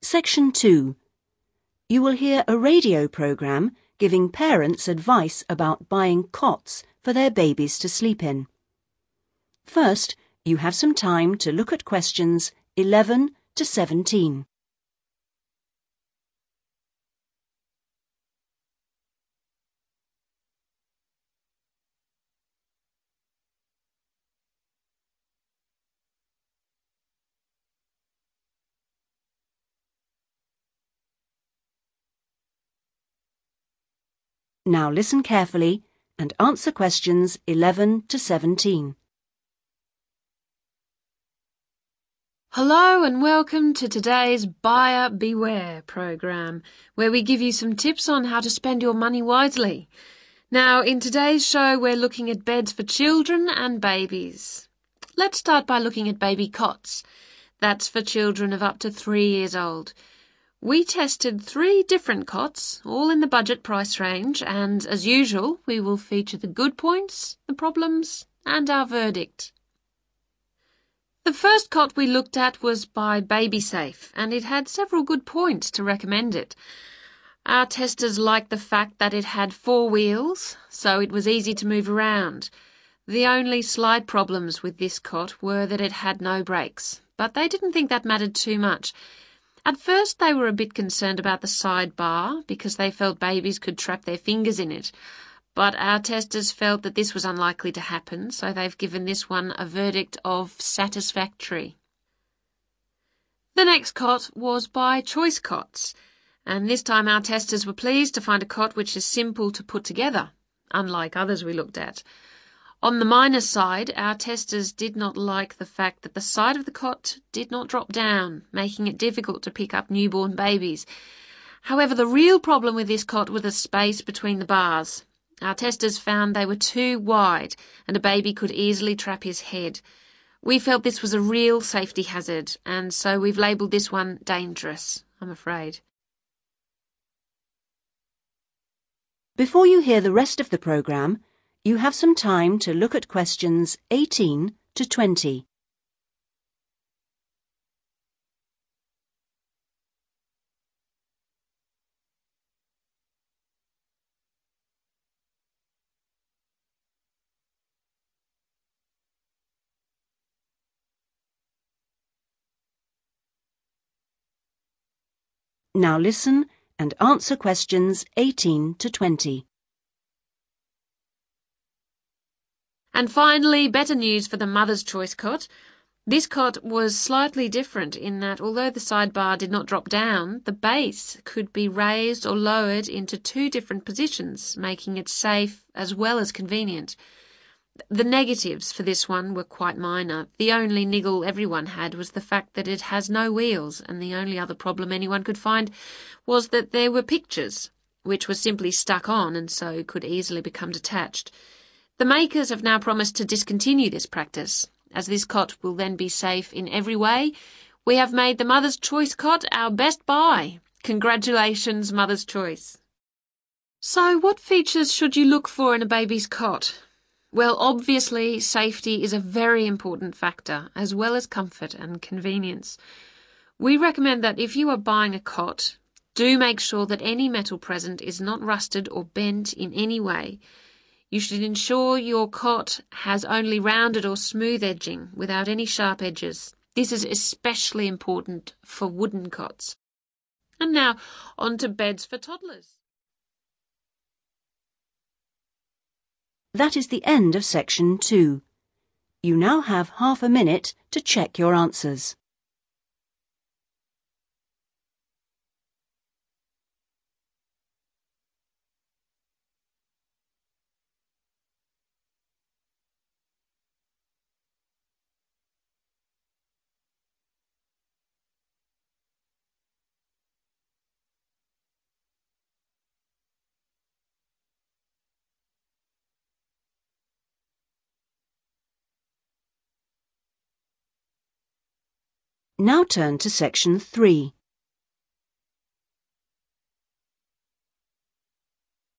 Section 2. You will hear a radio programme giving parents advice about buying cots for their babies to sleep in. First, you have some time to look at questions 11 to 17. Now listen carefully and answer questions 11 to 17. Hello and welcome to today's Buyer Beware program, where we give you some tips on how to spend your money wisely. Now, in today's show, we're looking at beds for children and babies. Let's start by looking at baby cots. That's for children of up to 3 years old. We tested 3 different cots, all in the budget price range, and as usual, we will feature the good points, the problems, and our verdict. The first cot we looked at was by BabySafe, and it had several good points to recommend it. Our testers liked the fact that it had 4 wheels, so it was easy to move around. The only slight problems with this cot were that it had no brakes, but they didn't think that mattered too much. At first they were a bit concerned about the side bar because they felt babies could trap their fingers in it, but our testers felt that this was unlikely to happen, so they've given this one a verdict of satisfactory. The next cot was by Choice Cots, and this time our testers were pleased to find a cot which is simple to put together, unlike others we looked at. On the minus side, our testers did not like the fact that the side of the cot did not drop down, making it difficult to pick up newborn babies. However, the real problem with this cot was the space between the bars. Our testers found they were too wide and a baby could easily trap his head. We felt this was a real safety hazard, and so we've labelled this one dangerous, I'm afraid. Before you hear the rest of the programme, you have some time to look at questions 18 to 20. Now listen and answer questions 18 to 20. And finally, better news for the Mother's Choice cot. This cot was slightly different in that although the sidebar did not drop down, the base could be raised or lowered into 2 different positions, making it safe as well as convenient. The negatives for this one were quite minor. The only niggle everyone had was the fact that it has no wheels, and the only other problem anyone could find was that there were pictures, which were simply stuck on and so could easily become detached. The makers have now promised to discontinue this practice. As this cot will then be safe in every way, we have made the Mother's Choice cot our best buy. Congratulations, Mother's Choice. So what features should you look for in a baby's cot? Well, obviously, safety is a very important factor, as well as comfort and convenience. We recommend that if you are buying a cot, do make sure that any metal present is not rusted or bent in any way. You should ensure your cot has only rounded or smooth edging without any sharp edges. This is especially important for wooden cots. And now, on to beds for toddlers. That is the end of section 2. You now have half a minute to check your answers. Now turn to section 3.